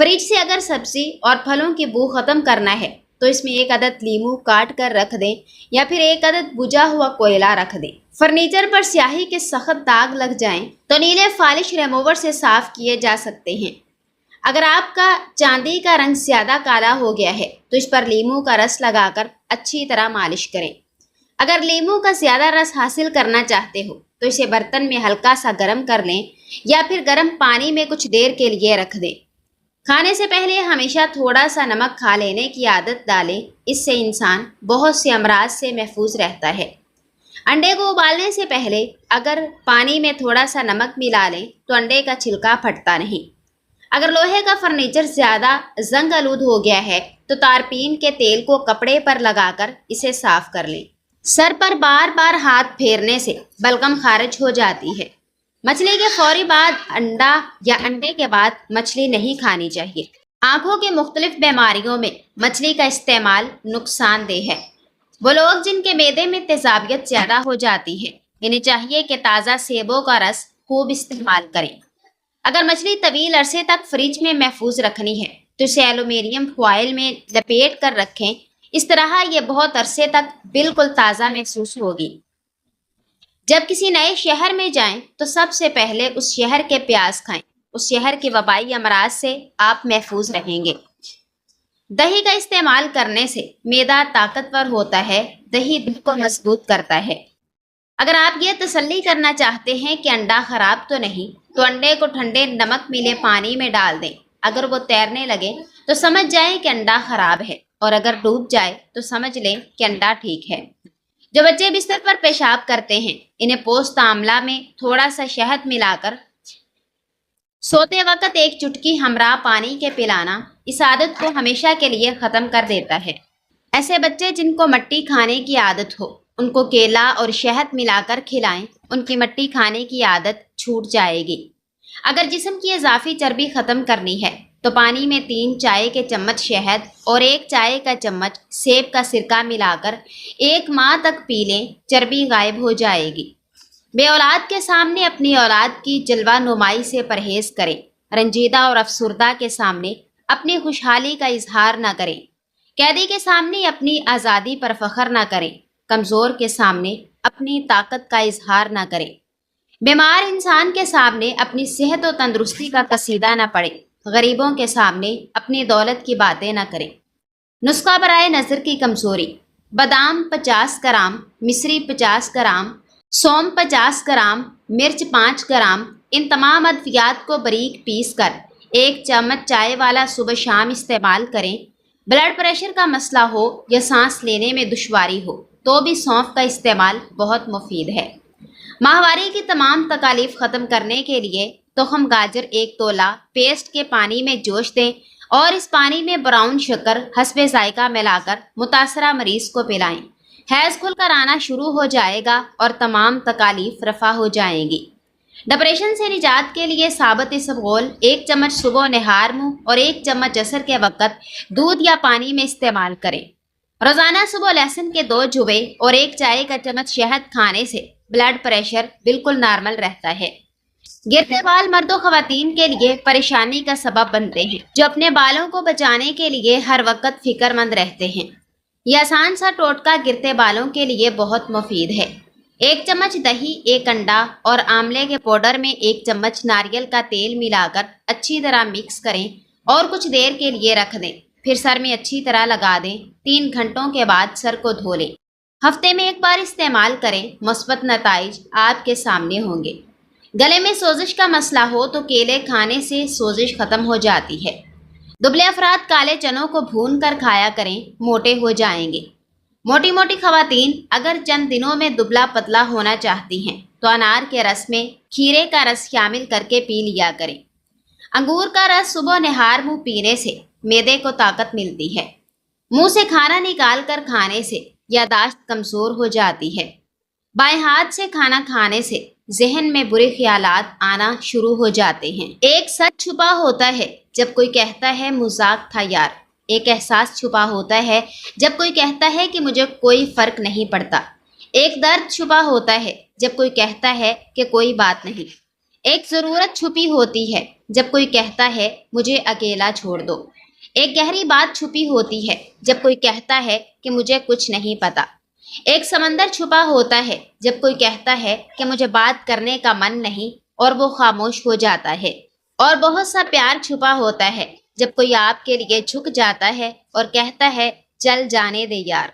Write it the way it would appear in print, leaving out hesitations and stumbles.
Fridge سے اگر سبزی اور پھلوں کی بو ختم کرنا ہے تو اس میں 1 عدد لیمو کاٹ کر رکھ دیں یا پھر 1 عدد بجھا ہوا کوئلہ رکھ دیں۔ فرنیچر پر سیاہی کے سخت داغ لگ جائیں تو نیلے فالش ریموور سے صاف کیے جا سکتے ہیں۔ اگر آپ کا چاندی کا رنگ زیادہ کالا ہو گیا ہے تو اس پر لیمو کا رس لگا کر اچھی طرح مالش کریں۔ اگر لیمو کا زیادہ رس حاصل کرنا چاہتے ہو تو اسے برتن میں ہلکا سا گرم کر لیں یا پھر گرم پانی میں کچھ دیر کے لیے رکھ دیں۔ کھانے سے پہلے ہمیشہ تھوڑا سا نمک کھا لینے کی عادت ڈالیں، اس سے انسان بہت سے امراض سے محفوظ رہتا ہے۔ انڈے کو ابالنے سے پہلے اگر پانی میں تھوڑا سا نمک ملا لیں تو انڈے کا چھلکا پھٹتا نہیں۔ اگر لوہے کا فرنیچر زیادہ زنگ آلود ہو گیا ہے تو تارپین کے تیل کو کپڑے پر لگا کر اسے صاف کر لیں۔ سر پر بار بار ہاتھ پھیرنے سے بلغم خارج ہو جاتی ہے۔ مچھلی کے فوری بعد انڈا یا انڈے کے بعد مچھلی نہیں کھانی چاہیے۔ آنکھوں کی مختلف بیماریوں میں مچھلی کا استعمال نقصان دہ ہے۔ وہ لوگ جن کے معدے میں تیزابیت زیادہ ہو جاتی ہے انہیں چاہیے کہ تازہ سیبوں کا رس خوب استعمال کریں۔ اگر مچھلی طویل عرصے تک فریج میں محفوظ رکھنی ہے تو اسے ایلومینیم فوائل میں لپیٹ کر رکھیں، اس طرح یہ بہت عرصے تک بالکل تازہ محسوس ہوگی۔ جب کسی نئے شہر میں جائیں تو سب سے پہلے اس شہر کے پیاز کھائیں، اس شہر کے وبائی امراض سے آپ محفوظ رہیں گے۔ دہی کا استعمال کرنے سے معدہ طاقتور ہوتا ہے، دہی دل کو مضبوط کرتا ہے۔ اگر آپ یہ تسلی کرنا چاہتے ہیں کہ انڈا خراب تو نہیں تو انڈے کو ٹھنڈے نمک ملے پانی میں ڈال دیں۔ اگر وہ تیرنے لگے تو سمجھ جائیں کہ انڈا خراب ہے، اور اگر ڈوب جائے تو سمجھ لیں کہ انڈا ٹھیک ہے۔ جو بچے بستر پر پیشاب کرتے ہیں انہیں پوست آملہ میں تھوڑا سا شہد ملا کر سوتے وقت 1 چٹکی ہمراہ پانی کے پلانا اس عادت کو ہمیشہ کے لیے ختم کر دیتا ہے۔ ایسے بچے جن کو مٹی کھانے کی عادت ہو ان کو کیلا اور شہد ملا کر کھلائیں، ان کی مٹی کھانے کی عادت چھوٹ جائے گی۔ اگر جسم کی اضافی چربی ختم کرنی ہے تو پانی میں 3 چائے کے چمچ شہد اور 1 چائے کا چمچ سیب کا سرکہ ملا کر 1 ماہ تک پی لیں، چربی غائب ہو جائے گی۔ بے اولاد کے سامنے اپنی اولاد کی جلوہ نمائی سے پرہیز کریں۔ رنجیدہ اور افسردہ کے سامنے اپنی خوشحالی کا اظہار نہ کریں۔ قیدی کے سامنے اپنی آزادی پر فخر نہ کریں۔ کمزور کے سامنے اپنی طاقت کا اظہار نہ کریں۔ بیمار انسان کے سامنے اپنی صحت و تندرستی کا قصیدہ نہ پڑھیں۔ غریبوں کے سامنے اپنی دولت کی باتیں نہ کریں۔ نسخہ برائے نظر کی کمزوری: بادام 50 گرام، مصری 50 گرام، سونف 50 گرام، مرچ 5 گرام، ان تمام ادویات کو باریک پیس کر 1 چمچ چائے والا صبح شام استعمال کریں۔ بلڈ پریشر کا مسئلہ ہو یا سانس لینے میں دشواری ہو تو بھی سونف کا استعمال بہت مفید ہے۔ ماہواری کی تمام تکالیف ختم کرنے کے لیے تخم گاجر 1 تولہ پیسٹ کے پانی میں جوش دیں اور اس پانی میں براؤن شکر حسب ذائقہ ملا کر متاثرہ مریض کو پلائیں۔ حیض کھل کر آنا شروع ہو جائے گا اور تمام تکالیف رفع ہو جائیں گی۔ ڈپریشن سے نجات کے لیے ثابت اسبغول 1 چمچ صبح نہار منہ اور 1 چمچ عصر کے وقت دودھ یا پانی میں استعمال کریں۔ روزانہ صبح لہسن کے 2 جوے اور 1 چائے کا چمچ شہد کھانے سے بلڈ پریشر بالکل نارمل رہتا ہے۔ گرتے بال مرد و خواتین کے لیے پریشانی کا سبب بنتے ہیں جو اپنے بالوں کو بچانے کے لیے ہر وقت فکر مند رہتے ہیں۔ یہ آسان سا ٹوٹکا گرتے بالوں کے لیے بہت مفید ہے۔ 1 چمچ دہی، 1 انڈا اور آملے کے پاؤڈر میں 1 چمچ ناریل کا تیل ملا کر اچھی طرح مکس کریں اور کچھ دیر کے لیے رکھ دیں، پھر سر میں اچھی طرح لگا دیں۔ 3 گھنٹوں کے بعد سر کو دھو لیں۔ ہفتے میں 1 بار استعمال کریں، مثبت نتائج آپ کے سامنے ہوں گے۔ گلے میں سوزش کا مسئلہ ہو تو کیلے کھانے سے سوزش ختم ہو جاتی ہے۔ دبلے افراد کالے چنوں کو بھون کر کھایا کریں، موٹے ہو جائیں گے۔ موٹی خواتین اگر چند دنوں میں دبلا پتلا ہونا چاہتی ہیں تو انار کے رس میں کھیرے کا رس شامل کر کے پی لیا کریں۔ انگور کا رس صبح نہار منہ پینے سے معدے کو طاقت ملتی ہے۔ منہ سے کھانا نکال کر کھانے سے یادداشت کمزور ہو جاتی ہے۔ بائیں ہاتھ سے کھانا کھانے سے ذہن میں برے خیالات آنا شروع ہو جاتے ہیں۔ ایک سچ چھپا ہوتا ہے جب کوئی کہتا ہے مذاق تھا یار۔ ایک احساس چھپا ہوتا ہے جب کوئی کہتا ہے کہ مجھے کوئی فرق نہیں پڑتا۔ ایک درد چھپا ہوتا ہے جب کوئی کہتا ہے کہ کوئی بات نہیں۔ ایک ضرورت چھپی ہوتی ہے جب کوئی کہتا ہے مجھے اکیلا چھوڑ دو۔ ایک گہری بات چھپی ہوتی ہے جب کوئی کہتا ہے کہ مجھے کچھ نہیں پتا۔ ایک سمندر چھپا ہوتا ہے جب کوئی کہتا ہے کہ مجھے بات کرنے کا من نہیں اور وہ خاموش ہو جاتا ہے۔ اور بہت سا پیار چھپا ہوتا ہے جب کوئی آپ کے لیے جھک جاتا ہے اور کہتا ہے چل جانے دے یار۔